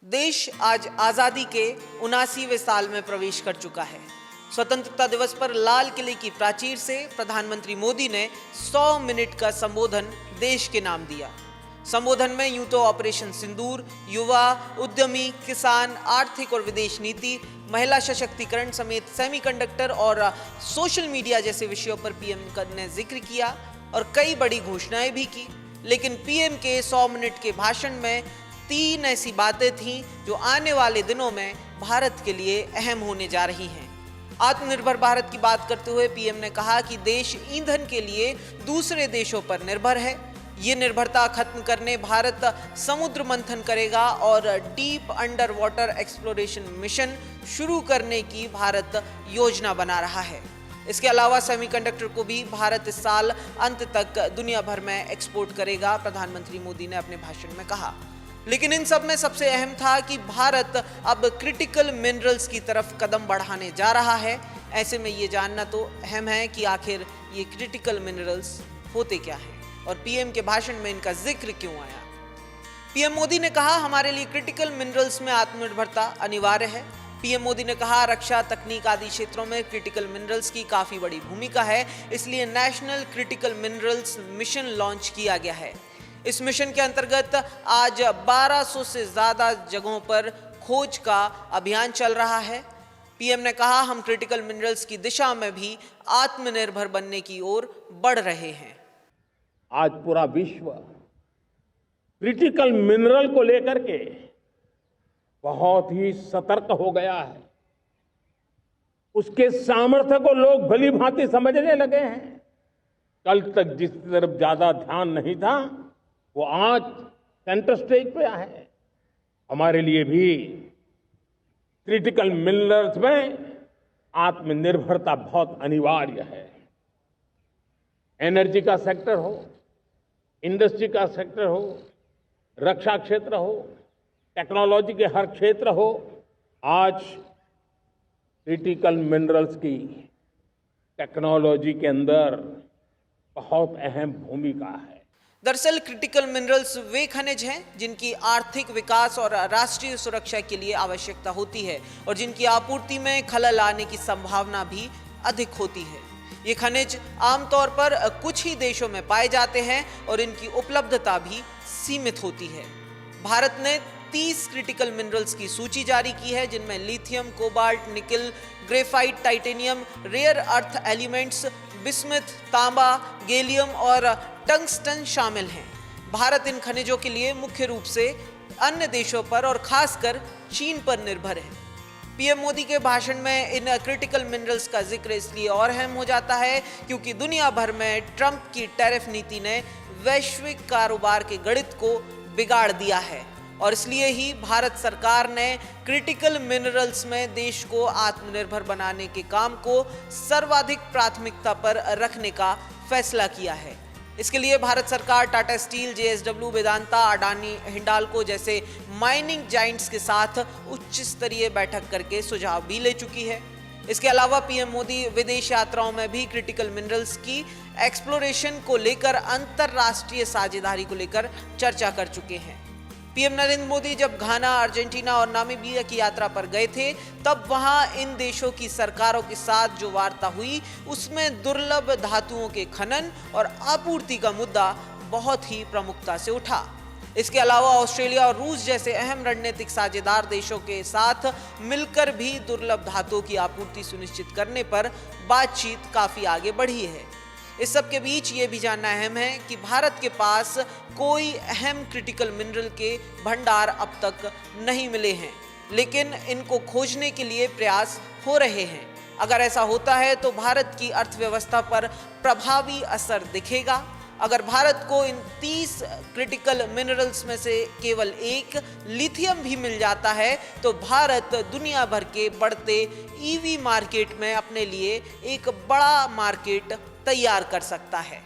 देश आज आजादी के 79वें साल में प्रवेश कर चुका है। स्वतंत्रता दिवस पर लाल किले की प्राचीर से प्रधानमंत्री मोदी ने 100 मिनट का संबोधन देश के नाम दिया। संबोधन में यूं तो ऑपरेशन सिंदूर, युवा, उद्यमी, किसान, आर्थिक और विदेश नीति, महिला सशक्तिकरण समेत सेमीकंडक्टर और सोशल मीडिया जैसे विषयों पर पीएम ने जिक्र किया और कई बड़ी घोषणाएं भी की। लेकिन पीएम के 100 मिनट के भाषण में 3 ऐसी बातें थीं जो आने वाले दिनों में भारत के लिए अहम होने जा रही हैं। आत्मनिर्भर भारत की बात करते हुए पीएम ने कहा कि देश ईंधन के लिए दूसरे देशों पर निर्भर है। ये निर्भरता खत्म करने भारत समुद्र मंथन करेगा और deep under water exploration mission शुरू करने की भारत योजना बना रहा है। इसके अलावा सेमीकंडक्टर को भी भारत इस साल अंत तक दुनिया भर में एक्सपोर्ट करेगा, प्रधानमंत्री मोदी ने अपने भाषण में कहा। लेकिन इन सब में सबसे अहम था कि भारत अब क्रिटिकल मिनरल्स की तरफ कदम बढ़ाने जा रहा है। ऐसे में ये जानना तो अहम है कि आखिर ये क्रिटिकल मिनरल्स होते क्या हैं और पीएम के भाषण में इनका जिक्र क्यों आया। पीएम मोदी ने कहा, हमारे लिए क्रिटिकल मिनरल्स में आत्मनिर्भरता अनिवार्य है। पीएम मोदी ने कहा, रक्षा, तकनीक आदि क्षेत्रों में क्रिटिकल मिनरल्स की काफी बड़ी भूमिका है, इसलिए national critical minerals mission launch किया गया है। इस मिशन के अंतर्गत आज 1200 से ज्यादा जगहों पर खोज का अभियान चल रहा है। पीएम ने कहा, हम क्रिटिकल मिनरल्स की दिशा में भी आत्मनिर्भर बनने की ओर बढ़ रहे हैं। आज पूरा विश्व क्रिटिकल मिनरल को लेकर के बहुत ही सतर्क हो गया है। उसके सामर्थ्य को लोग भली भांति समझने लगे हैं। कल तक जिस तरफ ज्यादा ध्यान नहीं था वो आज सेंटर स्टेज पे है। हमारे लिए भी क्रिटिकल मिनरल्स में आत्मनिर्भरता बहुत अनिवार्य है। एनर्जी का सेक्टर हो, इंडस्ट्री का सेक्टर हो, रक्षा क्षेत्र हो, टेक्नोलॉजी के हर क्षेत्र हो, आज क्रिटिकल मिनरल्स की टेक्नोलॉजी के अंदर बहुत अहम भूमिका है। दरअसल क्रिटिकल मिनरल्स वे खनिज हैं जिनकी आर्थिक विकास और राष्ट्रीय सुरक्षा के लिए आवश्यकता होती है और जिनकी आपूर्ति में खलल आने की संभावना भी अधिक होती है। ये खनिज आमतौर पर कुछ ही देशों में पाए जाते हैं और इनकी उपलब्धता भी सीमित होती है। भारत ने 30 क्रिटिकल मिनरल्स की सूची जारी की है, जिनमें lithium, cobalt, nickel, graphite, titanium, rare earth elements, bismuth, तांबा, गैलियम और टंगस्टन शामिल हैं। भारत इन खनिजों के लिए मुख्य रूप से अन्य देशों पर और खासकर चीन पर निर्भर है। पीएम मोदी के भाषण में इन क्रिटिकल मिनरल्स का जिक्र इसलिए और अहम हो जाता है क्योंकि दुनिया भर में ट्रंप की टैरिफ नीति ने वैश्विक कारोबार के गणित को बिगाड़ दिया है और इसलिए ही भारत सरकार ने क्रिटिकल मिनरल्स में देश को आत्मनिर्भर बनाने के काम को सर्वाधिक प्राथमिकता पर रखने का फैसला किया है। इसके लिए भारत सरकार टाटा स्टील, JSW, वेदांता, अडानी, हिंडाल्को जैसे माइनिंग जाइंट्स के साथ उच्च स्तरीय बैठक करके सुझाव भी ले चुकी है। इसके अलावा पीएम मोदी विदेश यात्राओं में भी क्रिटिकल मिनरल्स की एक्सप्लोरेशन को लेकर अंतरराष्ट्रीय साझेदारी को लेकर चर्चा कर चुके हैं। पीएम नरेंद्र मोदी जब घाना, अर्जेंटीना और नामीबिया की यात्रा पर गए थे तब वहां इन देशों की सरकारों के साथ जो वार्ता हुई उसमें दुर्लभ धातुओं के खनन और आपूर्ति का मुद्दा बहुत ही प्रमुखता से उठा। इसके अलावा ऑस्ट्रेलिया और रूस जैसे अहम रणनीतिक साझेदार देशों के साथ मिलकर भी दुर्लभ धातुओं की आपूर्ति सुनिश्चित करने पर बातचीत काफी आगे बढ़ी है। इस सब के बीच ये भी जानना अहम है कि भारत के पास कोई अहम क्रिटिकल मिनरल के भंडार अब तक नहीं मिले हैं, लेकिन इनको खोजने के लिए प्रयास हो रहे हैं। अगर ऐसा होता है तो भारत की अर्थव्यवस्था पर प्रभावी असर दिखेगा। अगर भारत को इन 30 क्रिटिकल मिनरल्स में से केवल एक लिथियम भी मिल जाता है तो भारत दुनिया भर के बढ़ते ईवी मार्केट में अपने लिए एक बड़ा मार्केट तैयार कर सकता है।